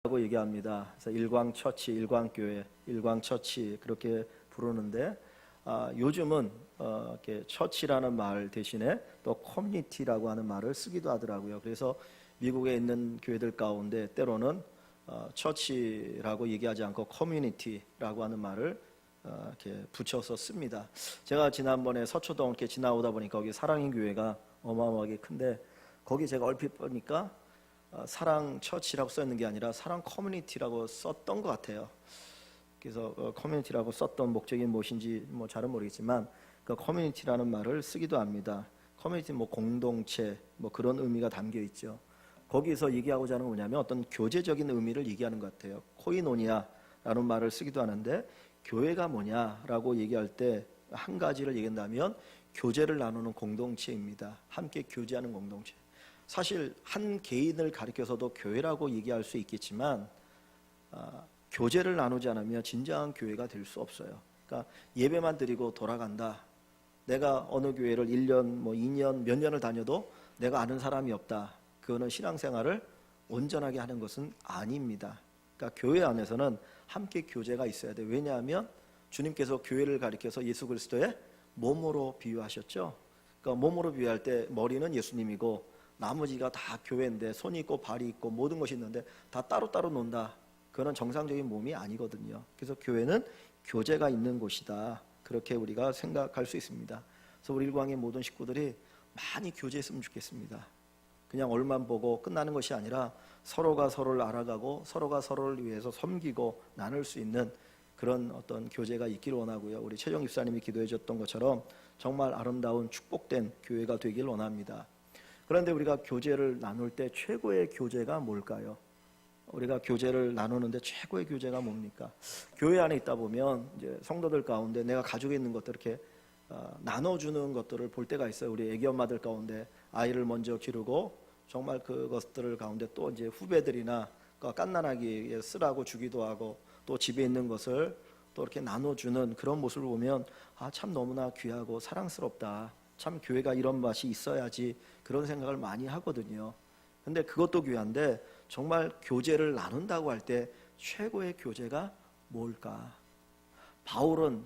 라고 얘기합니다. 그래서 일광처치, 일광교회, 일광처치 그렇게 부르는데 요즘은 이렇게 처치라는 말 대신에 또 커뮤니티라고 하는 말을 쓰기도 하더라고요. 그래서 미국에 있는 교회들 가운데 때로는 처치라고 얘기하지 않고 커뮤니티라고 하는 말을 이렇게 붙여서 씁니다. 제가 지난번에 서초동 이렇게 지나오다 보니까 거기 사랑인 교회가 어마어마하게 큰데 거기 제가 얼핏 보니까 사랑 처치라고 써 있는 게 아니라 사랑 커뮤니티라고 썼던 것 같아요. 그래서 커뮤니티라고 썼던 목적이 무엇인지 잘은 모르겠지만 그 커뮤니티라는 말을 쓰기도 합니다. 커뮤니티 공동체 그런 의미가 담겨 있죠. 거기서 얘기하고자 하는 건 뭐냐면 어떤 교제적인 의미를 얘기하는 것 같아요. 코이노니아라는 말을 쓰기도 하는데 교회가 뭐냐라고 얘기할 때 한 가지를 얘기한다면 교제를 나누는 공동체입니다. 함께 교제하는 공동체. 사실 한 개인을 가리켜서도 교회라고 얘기할 수 있겠지만 교제를 나누지 않으면 진정한 교회가 될 수 없어요. 그러니까 예배만 드리고 돌아간다. 내가 어느 교회를 1년, 2년, 몇 년을 다녀도 내가 아는 사람이 없다. 그거는 신앙생활을 온전하게 하는 것은 아닙니다. 그러니까 교회 안에서는 함께 교제가 있어야 돼요. 왜냐하면 주님께서 교회를 가리켜서 예수 그리스도의 몸으로 비유하셨죠. 그러니까 몸으로 비유할 때 머리는 예수님이고 나머지가 다 교회인데 손이 있고 발이 있고 모든 것이 있는데 다 따로따로 논다. 그거는 정상적인 몸이 아니거든요. 그래서 교회는 교제가 있는 곳이다. 그렇게 우리가 생각할 수 있습니다. 그래서 우리 일광의 모든 식구들이 많이 교제했으면 좋겠습니다. 그냥 얼만 보고 끝나는 것이 아니라 서로가 서로를 알아가고 서로가 서로를 위해서 섬기고 나눌 수 있는 그런 어떤 교제가 있기를 원하고요. 우리 최정 집사님이 기도해 줬던 것처럼 정말 아름다운 축복된 교회가 되길 원합니다. 그런데 우리가 교제를 나눌 때 최고의 교제가 뭘까요? 우리가 교제를 나누는데 최고의 교제가 뭡니까? 교회 안에 있다 보면 이제 성도들 가운데 내가 가지고 있는 것들 이렇게 나눠주는 것들을 볼 때가 있어요. 우리 애기 엄마들 가운데 아이를 먼저 기르고 정말 그것들을 가운데 또 이제 후배들이나 깐난하게 쓰라고 주기도 하고 또 집에 있는 것을 또 이렇게 나눠주는 그런 모습을 보면 참 너무나 귀하고 사랑스럽다. 참 교회가 이런 맛이 있어야지 그런 생각을 많이 하거든요. 근데 그것도 귀한데 정말 교제를 나눈다고 할 때 최고의 교제가 뭘까? 바울은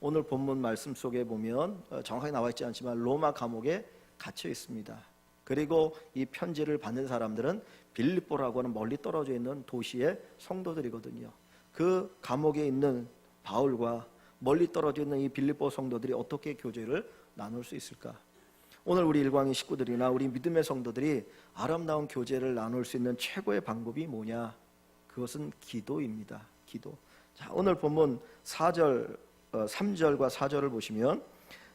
오늘 본문 말씀 속에 보면 정확하게 나와 있지 않지만 로마 감옥에 갇혀 있습니다. 그리고 이 편지를 받는 사람들은 빌립보라고 하는 멀리 떨어져 있는 도시의 성도들이거든요. 그 감옥에 있는 바울과 멀리 떨어져 있는 이 빌립보 성도들이 어떻게 교제를 나눌 수 있을까? 오늘 우리 일광의 식구들이나 우리 믿음의 성도들이 아름다운 교제를 나눌 수 있는 최고의 방법이 뭐냐? 그것은 기도입니다. 기도. 자, 오늘 본문 3절과 4절을 보시면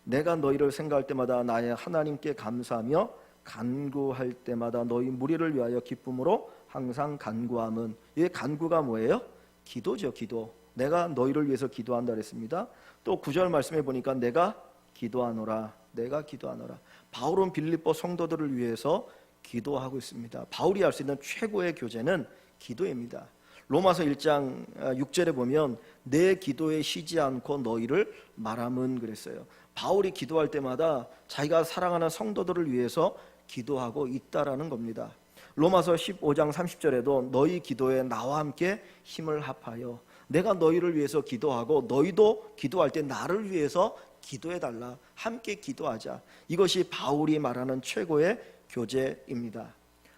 내가 너희를 생각할 때마다 나의 하나님께 감사하며 간구할 때마다 너희 무리를 위하여 기쁨으로 항상 간구함은, 이 간구가 뭐예요? 기도죠. 기도. 내가 너희를 위해서 기도한다 그랬습니다. 또 9절 말씀해 보니까 내가 기도하노라. 내가 기도하노라. 바울은 빌립보 성도들을 위해서 기도하고 있습니다. 바울이 할 수 있는 최고의 교제는 기도입니다. 로마서 1장 6절에 보면 내 기도에 쉬지 않고 너희를 말함은 그랬어요. 바울이 기도할 때마다 자기가 사랑하는 성도들을 위해서 기도하고 있다라는 겁니다. 로마서 15장 30절에도 너희 기도에 나와 함께 힘을 합하여, 내가 너희를 위해서 기도하고 너희도 기도할 때 나를 위해서 기도해달라. 함께 기도하자. 이것이 바울이 말하는 최고의 교제입니다.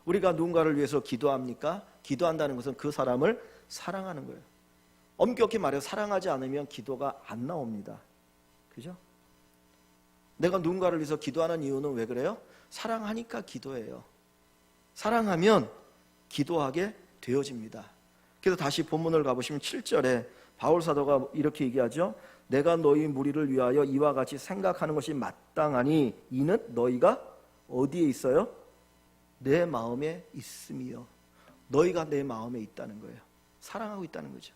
우리가 누군가를 위해서 기도합니까? 기도한다는 것은 그 사람을 사랑하는 거예요. 엄격히 말해서 사랑하지 않으면 기도가 안 나옵니다. 그죠? 내가 누군가를 위해서 기도하는 이유는 왜 그래요? 사랑하니까 기도해요. 사랑하면 기도하게 되어집니다. 그래서 다시 본문을 가보시면 7절에 바울 사도가 이렇게 얘기하죠. 내가 너희 무리를 위하여 이와 같이 생각하는 것이 마땅하니 이는 너희가 어디에 있어요? 내 마음에 있음이요. 너희가 내 마음에 있다는 거예요. 사랑하고 있다는 거죠.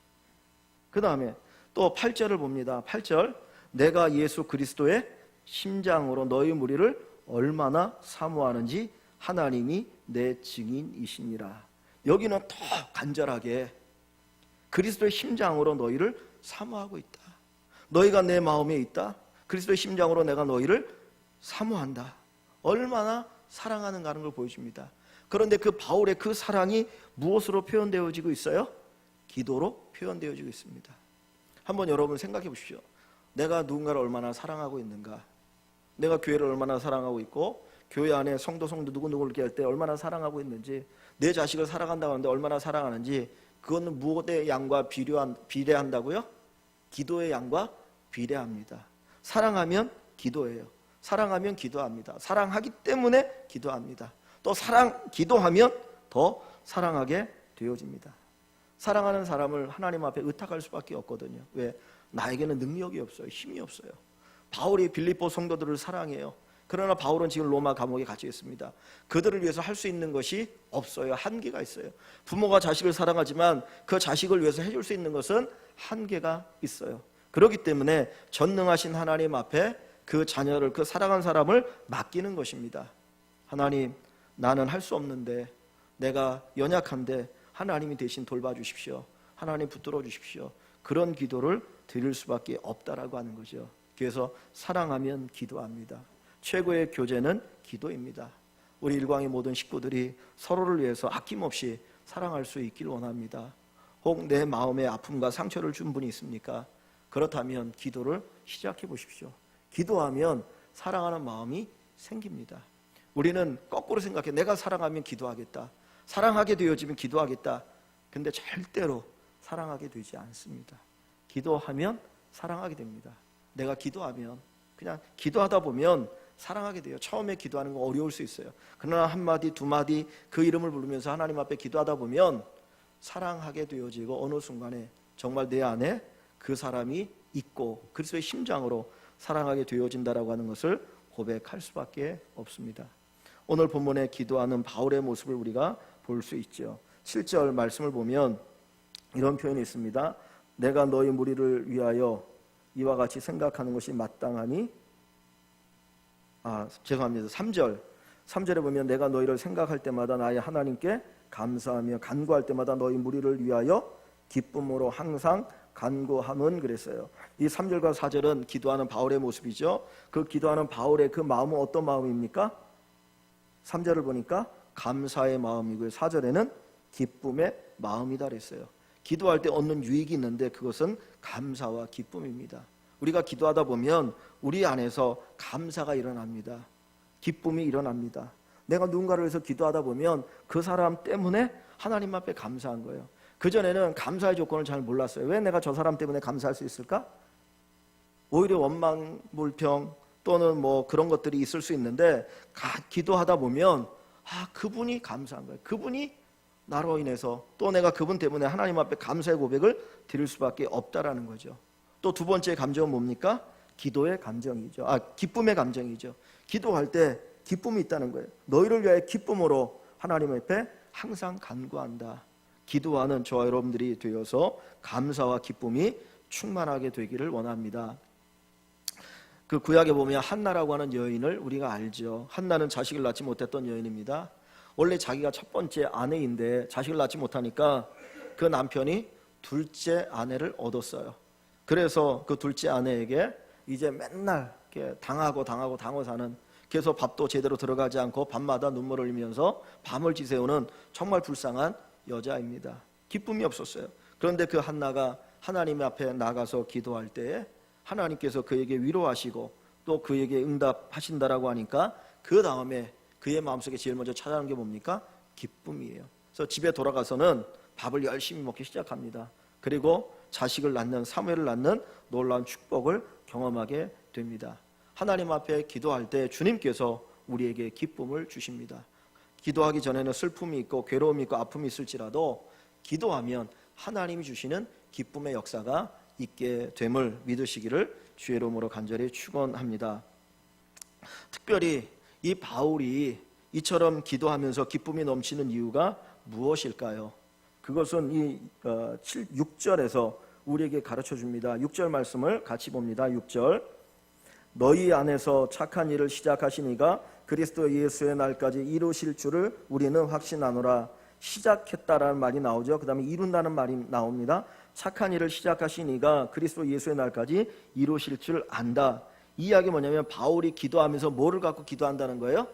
그 다음에 또 8절을 봅니다. 8절 내가 예수 그리스도의 심장으로 너희 무리를 얼마나 사모하는지 하나님이 내 증인이시니라. 여기는 더 간절하게 그리스도의 심장으로 너희를 사모하고 있다. 너희가 내 마음에 있다. 그리스도의 심장으로 내가 너희를 사모한다. 얼마나 사랑하는가 하는 걸 보여줍니다. 그런데 그 바울의 그 사랑이 무엇으로 표현되어지고 있어요? 기도로 표현되어지고 있습니다. 한번 여러분 생각해 보십시오. 내가 누군가를 얼마나 사랑하고 있는가? 내가 교회를 얼마나 사랑하고 있고 교회 안에 성도 누구누구를 이렇게 할 때 얼마나 사랑하고 있는지, 내 자식을 사랑한다고 하는데 얼마나 사랑하는지, 그거는 무엇의 양과 비례한다고요? 기도의 양과 비례합니다. 사랑하면 기도해요. 사랑하면 기도합니다. 사랑하기 때문에 기도합니다. 또 기도하면 더 사랑하게 되어집니다. 사랑하는 사람을 하나님 앞에 의탁할 수밖에 없거든요. 왜? 나에게는 능력이 없어요. 힘이 없어요. 바울이 빌립보 성도들을 사랑해요. 그러나 바울은 지금 로마 감옥에 갇혀 있습니다. 그들을 위해서 할 수 있는 것이 없어요. 한계가 있어요. 부모가 자식을 사랑하지만 그 자식을 위해서 해줄 수 있는 것은 한계가 있어요. 그렇기 때문에 전능하신 하나님 앞에 그 자녀를, 그 사랑한 사람을 맡기는 것입니다. 하나님, 나는 할 수 없는데, 내가 연약한데 하나님이 대신 돌봐주십시오. 하나님 붙들어 주십시오. 그런 기도를 드릴 수밖에 없다라고 하는 거죠. 그래서 사랑하면 기도합니다. 최고의 교제는 기도입니다. 우리 일광의 모든 식구들이 서로를 위해서 아낌없이 사랑할 수 있길 원합니다. 혹 내 마음에 아픔과 상처를 준 분이 있습니까? 그렇다면 기도를 시작해 보십시오. 기도하면 사랑하는 마음이 생깁니다. 우리는 거꾸로 생각해. 내가 사랑하면 기도하겠다. 사랑하게 되어지면 기도하겠다. 근데 절대로 사랑하게 되지 않습니다. 기도하면 사랑하게 됩니다. 내가 기도하면, 그냥 기도하다 보면 사랑하게 돼요. 처음에 기도하는 거 어려울 수 있어요. 그러나 한 마디 두 마디 그 이름을 부르면서 하나님 앞에 기도하다 보면 사랑하게 되어지고, 어느 순간에 정말 내 안에 그 사람이 있고 그리스도의 심장으로 사랑하게 되어진다라고 하는 것을 고백할 수밖에 없습니다. 오늘 본문에 기도하는 바울의 모습을 우리가 볼 수 있죠. 7절 말씀을 보면 이런 표현이 있습니다. 내가 너희 무리를 위하여 이와 같이 생각하는 것이 마땅하니, 3절에 보면 내가 너희를 생각할 때마다 나의 하나님께 감사하며 간구할 때마다 너희 무리를 위하여 기쁨으로 항상 간구함은 그랬어요. 이 3절과 4절은 기도하는 바울의 모습이죠. 그 기도하는 바울의 그 마음은 어떤 마음입니까? 3절을 보니까 감사의 마음이고요, 4절에는 기쁨의 마음이다 그랬어요. 기도할 때 얻는 유익이 있는데 그것은 감사와 기쁨입니다. 우리가 기도하다 보면 우리 안에서 감사가 일어납니다. 기쁨이 일어납니다. 내가 누군가를 위해서 기도하다 보면 그 사람 때문에 하나님 앞에 감사한 거예요. 그전에는 감사의 조건을 잘 몰랐어요. 왜 내가 저 사람 때문에 감사할 수 있을까? 오히려 원망, 불평 또는 뭐 그런 것들이 있을 수 있는데, 기도하다 보면 그분이 감사한 거예요. 그분이 나로 인해서, 또 내가 그분 때문에 하나님 앞에 감사의 고백을 드릴 수밖에 없다라는 거죠. 또 두 번째 감정은 뭡니까? 기도의 감정이죠. 기쁨의 감정이죠. 기도할 때 기쁨이 있다는 거예요. 너희를 위하여 기쁨으로 하나님 앞에 항상 간구한다. 기도하는 저와 여러분들이 되어서 감사와 기쁨이 충만하게 되기를 원합니다. 그 구약에 보면 한나라고 하는 여인을 우리가 알죠. 한나는 자식을 낳지 못했던 여인입니다. 원래 자기가 첫 번째 아내인데 자식을 낳지 못하니까 그 남편이 둘째 아내를 얻었어요. 그래서 그 둘째 아내에게 이제 맨날 이렇게 당하고 사는, 그래서 밥도 제대로 들어가지 않고 밤마다 눈물을 흘리면서 밤을 지새우는 정말 불쌍한 여자입니다. 기쁨이 없었어요. 그런데 그 한나가 하나님 앞에 나가서 기도할 때에 하나님께서 그에게 위로하시고 또 그에게 응답하신다라고 하니까 그 다음에 그의 마음속에 제일 먼저 찾아오는 게 뭡니까? 기쁨이에요. 그래서 집에 돌아가서는 밥을 열심히 먹기 시작합니다. 그리고 자식을 낳는, 사무엘을 낳는 놀라운 축복을 경험하게 됩니다. 하나님 앞에 기도할 때 주님께서 우리에게 기쁨을 주십니다. 기도하기 전에는 슬픔이 있고 괴로움이 있고 아픔이 있을지라도 기도하면 하나님이 주시는 기쁨의 역사가 있게 됨을 믿으시기를 주의 이름으로 간절히 축원합니다. 특별히 이 바울이 이처럼 기도하면서 기쁨이 넘치는 이유가 무엇일까요? 그것은 이 6절에서 우리에게 가르쳐 줍니다. 6절 말씀을 같이 봅니다. 6절, 너희 안에서 착한 일을 시작하시니가 그리스도 예수의 날까지 이루실 줄을 우리는 확신하노라. 시작했다라는 말이 나오죠. 그 다음에 이룬다는 말이 나옵니다. 착한 일을 시작하시니가 그리스도 예수의 날까지 이루실 줄 안다. 이 이야기 뭐냐면 바울이 기도하면서 뭐를 갖고 기도한다는 거예요?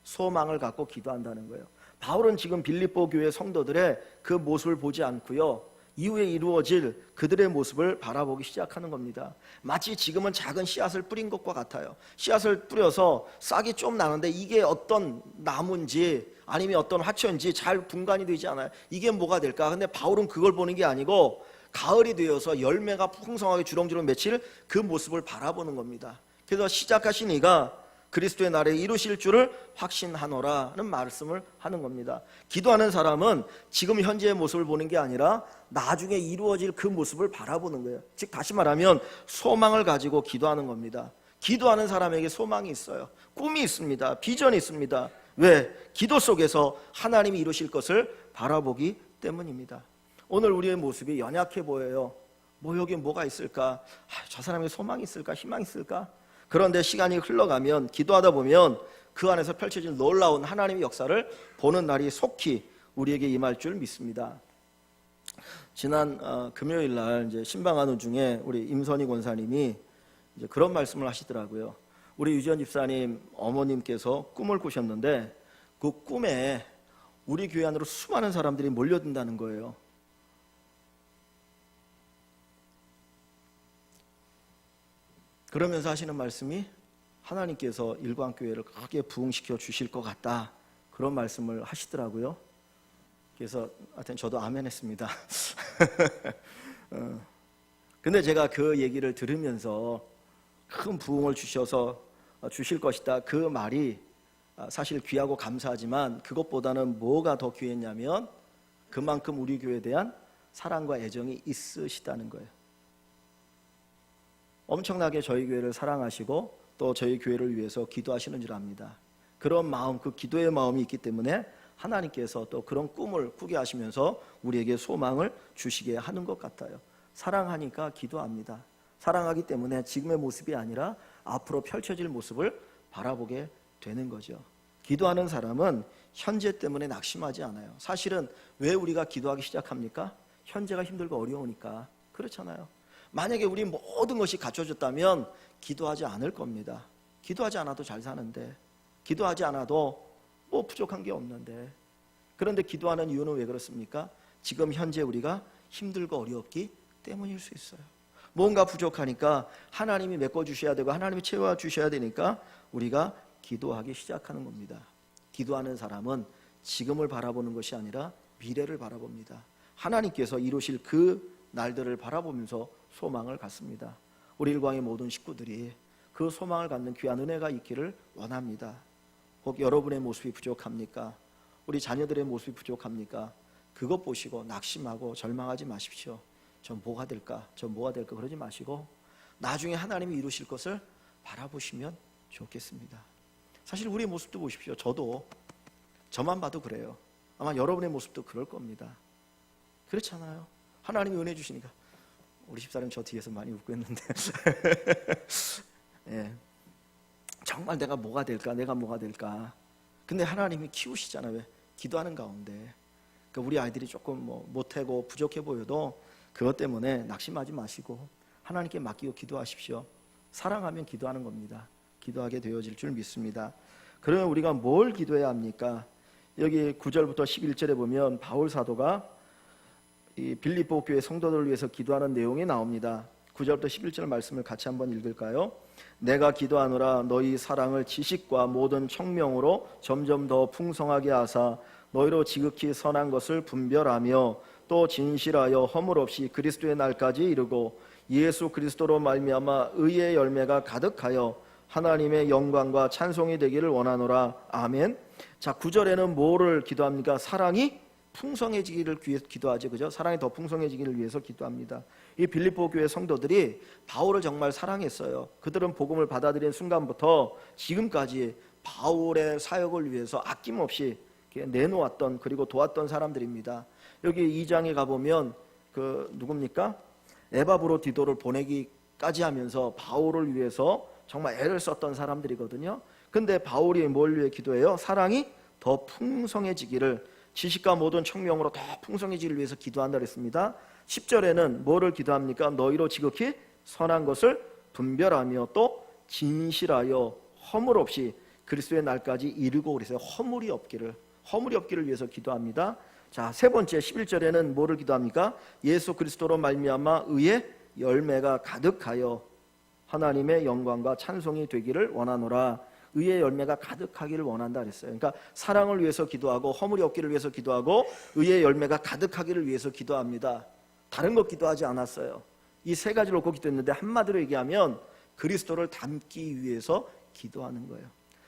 소망을 갖고 기도한다는 거예요. 바울은 지금 빌립보 교회 성도들의 그 모습을 보지 않고요, 이후에 이루어질 그들의 모습을 바라보기 시작하는 겁니다. 마치 지금은 작은 씨앗을 뿌린 것과 같아요. 씨앗을 뿌려서 싹이 좀 나는데 이게 어떤 나무인지 아니면 어떤 화초인지 잘 분간이 되지 않아요. 이게 뭐가 될까? 근데 바울은 그걸 보는 게 아니고 가을이 되어서 열매가 풍성하게 주렁주렁 맺힐 그 모습을 바라보는 겁니다. 그래서 시작하신 이가 그리스도의 날에 이루실 줄을 확신하노라는 말씀을 하는 겁니다. 기도하는 사람은 지금 현재의 모습을 보는 게 아니라 나중에 이루어질 그 모습을 바라보는 거예요. 즉 다시 말하면 소망을 가지고 기도하는 겁니다. 기도하는 사람에게 소망이 있어요. 꿈이 있습니다. 비전이 있습니다. 왜? 기도 속에서 하나님이 이루실 것을 바라보기 때문입니다. 오늘 우리의 모습이 연약해 보여요. 뭐 여기 뭐가 있을까? 저 사람에게 소망이 있을까? 희망이 있을까? 그런데 시간이 흘러가면 기도하다 보면 그 안에서 펼쳐진 놀라운 하나님의 역사를 보는 날이 속히 우리에게 임할 줄 믿습니다. 지난 금요일 날 이제 신방하는 중에 우리 임선희 권사님이 이제 그런 말씀을 하시더라고요. 우리 유지연 집사님 어머님께서 꿈을 꾸셨는데 그 꿈에 우리 교회 안으로 수많은 사람들이 몰려든다는 거예요. 그러면서 하시는 말씀이 하나님께서 일광교회를 크게 부흥시켜 주실 것 같다, 그런 말씀을 하시더라고요. 그래서 하여튼 저도 아멘 했습니다. 근데 제가 그 얘기를 들으면서 큰 부흥을 주셔서 주실 것이다, 그 말이 사실 귀하고 감사하지만 그것보다는 뭐가 더 귀했냐면 그만큼 우리 교회에 대한 사랑과 애정이 있으시다는 거예요. 엄청나게 저희 교회를 사랑하시고 또 저희 교회를 위해서 기도하시는 줄 압니다. 그런 마음, 그 기도의 마음이 있기 때문에 하나님께서 또 그런 꿈을 꾸게 하시면서 우리에게 소망을 주시게 하는 것 같아요. 사랑하니까 기도합니다. 사랑하기 때문에 지금의 모습이 아니라 앞으로 펼쳐질 모습을 바라보게 되는 거죠. 기도하는 사람은 현재 때문에 낙심하지 않아요. 사실은 왜 우리가 기도하기 시작합니까? 현재가 힘들고 어려우니까. 그렇잖아요. 만약에 우리 모든 것이 갖춰졌다면 기도하지 않을 겁니다. 기도하지 않아도 잘 사는데, 기도하지 않아도 뭐 부족한 게 없는데. 그런데 기도하는 이유는 왜 그렇습니까? 지금 현재 우리가 힘들고 어렵기 때문일 수 있어요. 뭔가 부족하니까 하나님이 메꿔주셔야 되고 하나님이 채워주셔야 되니까 우리가 기도하기 시작하는 겁니다. 기도하는 사람은 지금을 바라보는 것이 아니라 미래를 바라봅니다. 하나님께서 이루실 그 날들을 바라보면서 소망을 갖습니다. 우리 일광의 모든 식구들이 그 소망을 갖는 귀한 은혜가 있기를 원합니다. 혹 여러분의 모습이 부족합니까? 우리 자녀들의 모습이 부족합니까? 그것 보시고 낙심하고 절망하지 마십시오. 저 뭐가 될까? 저 뭐가 될까? 그러지 마시고 나중에 하나님이 이루실 것을 바라보시면 좋겠습니다. 사실 우리의 모습도 보십시오. 저도 저만 봐도 그래요. 아마 여러분의 모습도 그럴 겁니다. 그렇잖아요. 하나님이 은혜 주시니까. 우리 집사람 저 뒤에서 많이 웃고 있는데 예. 정말 내가 뭐가 될까? 근데 하나님이 키우시잖아요. 왜? 기도하는 가운데. 그러니까 우리 아이들이 조금 못하고 부족해 보여도 그것 때문에 낙심하지 마시고 하나님께 맡기고 기도하십시오. 사랑하면 기도하는 겁니다. 기도하게 되어질 줄 믿습니다. 그러면 우리가 뭘 기도해야 합니까? 여기 9절부터 11절에 보면 바울 사도가 이 빌립보 교회 성도들을 위해서 기도하는 내용이 나옵니다. 9절부터 11절 말씀을 같이 한번 읽을까요? 내가 기도하노라 너희 사랑을 지식과 모든 청명으로 점점 더 풍성하게 하사 너희로 지극히 선한 것을 분별하며 또 진실하여 허물 없이 그리스도의 날까지 이르고 예수 그리스도로 말미암아 의의 열매가 가득하여 하나님의 영광과 찬송이 되기를 원하노라. 아멘. 자, 9절에는 뭐를 기도합니까? 사랑이 풍성해지기를 위해서 기도하죠. 그죠? 사랑이 더 풍성해지기를 위해서 기도합니다. 이 빌립보 교회 성도들이 바울을 정말 사랑했어요. 그들은 복음을 받아들인 순간부터 지금까지 바울의 사역을 위해서 아낌없이 내놓았던, 그리고 도왔던 사람들입니다. 여기 2장에 가보면 그 누굽니까? 에바브로디도를 보내기까지 하면서 바울을 위해서 정말 애를 썼던 사람들이거든요. 근데 바울이 뭘 위해 기도해요? 사랑이 더 풍성해지기를, 지식과 모든 청명으로 더 풍성해지기를 위해서 기도한다 그랬습니다. 10절에는 뭐를 기도합니까? 너희로 지극히 선한 것을 분별하며 또 진실하여 허물 없이 그리스도의 날까지 이르고 그랬어요. 허물이 없기를. 허물이 없기를 위해서 기도합니다. 자, 세 번째 11절에는 뭐를 기도합니까? 예수 그리스도로 말미암아 의의 열매가 가득하여 하나님의 영광과 찬송이 되기를 원하노라. 의의 열매가 가득하기를 원한다 그랬어요. 그러니까 사랑을 위해서 기도하고 허물이 없기를 위해서 기도하고 의의 열매가 가득하기를 위해서 기도합니다. 다른 것 기도하지 않았어요. 이 세 가지를 놓고 기도했는데 한마디로 얘기하면 그리스도를 닮기 위해서 기도하는 거예요.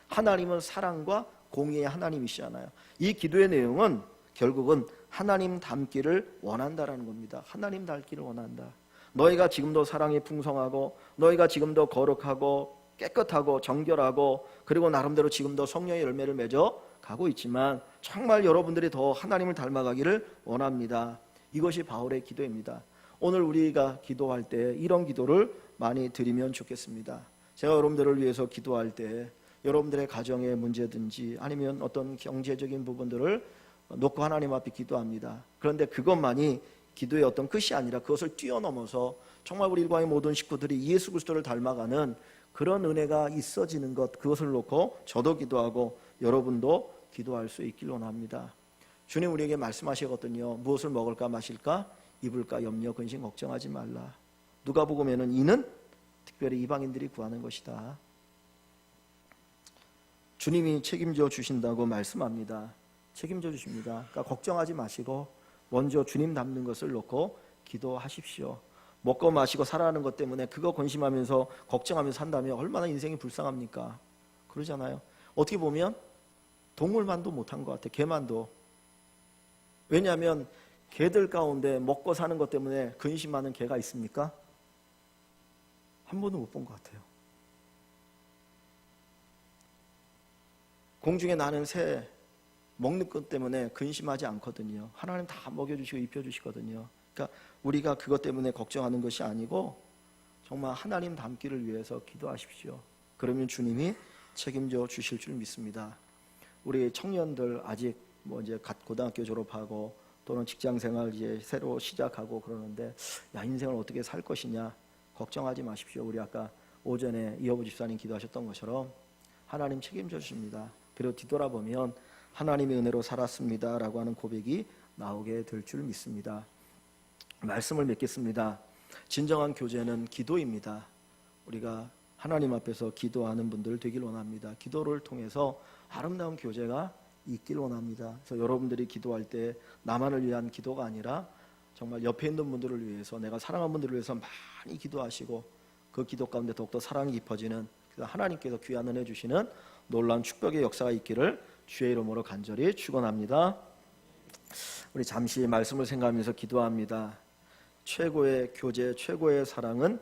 하나님은 사랑과 공의의 하나님이시잖아요. 이 기도의 내용은 결국은 하나님 닮기를 원한다라는 겁니다. 하나님 닮기를 원한다. 너희가 지금도 사랑이 풍성하고 너희가 지금도 거룩하고 깨끗하고 정결하고 그리고 나름대로 지금도 성령의 열매를 맺어 가고 있지만 정말 여러분들이 더 하나님을 닮아가기를 원합니다. 이것이 바울의 기도입니다. 오늘 우리가 기도할 때 이런 기도를 많이 드리면 좋겠습니다. 제가 여러분들을 위해서 기도할 때 여러분들의 가정의 문제든지 아니면 어떤 경제적인 부분들을 놓고 하나님 앞에 기도합니다. 그런데 그것만이 기도의 어떤 끝이 아니라 그것을 뛰어넘어서 정말 우리 일광의 모든 식구들이 예수 그리스도를 닮아가는 그런 은혜가 있어지는 것, 그것을 놓고 저도 기도하고 여러분도 기도할 수 있길 원합니다. 주님 우리에게 말씀하시거든요. 무엇을 먹을까 마실까 입을까 염려 근심 걱정하지 말라. 누가복음에는 이는 특별히 이방인들이 구하는 것이다. 주님이 책임져 주신다고 말씀합니다. 책임져 주십니다. 그러니까 걱정하지 마시고 먼저 주님 닮는 것을 놓고 기도하십시오. 먹고 마시고 살아가는 것 때문에 그거 근심하면서 걱정하면서 산다면 얼마나 인생이 불쌍합니까? 그러잖아요. 어떻게 보면 동물만도 못한 것 같아요. 개만도. 왜냐하면 개들 가운데 먹고 사는 것 때문에 근심하는 개가 있습니까? 한 번도 못 본 것 같아요. 공중에 나는 새 먹는 것 때문에 근심하지 않거든요. 하나님 다 먹여주시고 입혀주시거든요. 그러니까 우리가 그것 때문에 걱정하는 것이 아니고 정말 하나님 닮기를 위해서 기도하십시오. 그러면 주님이 책임져 주실 줄 믿습니다. 우리 청년들 아직 이제 갓 고등학교 졸업하고 또는 직장생활 이제 새로 시작하고 그러는데 야 인생을 어떻게 살 것이냐 걱정하지 마십시오. 우리 아까 오전에 이어부 집사님 기도하셨던 것처럼 하나님 책임져 주십니다. 그리고 뒤돌아보면 하나님의 은혜로 살았습니다 라고 하는 고백이 나오게 될 줄 믿습니다. 말씀을 맺겠습니다. 진정한 교제는 기도입니다. 우리가 하나님 앞에서 기도하는 분들 되길 원합니다. 기도를 통해서 아름다운 교제가 있길 원합니다. 그래서 여러분들이 기도할 때 나만을 위한 기도가 아니라 정말 옆에 있는 분들을 위해서 내가 사랑하는 분들을 위해서 많이 기도하시고 그 기도 가운데 더욱더 사랑이 깊어지는 하나님께서 귀한 은혜 주시는 놀라운 축복의 역사가 있기를 주의 이름으로 간절히 축원합니다. 우리 잠시 말씀을 생각하면서 기도합니다. 최고의 교제, 최고의 사랑은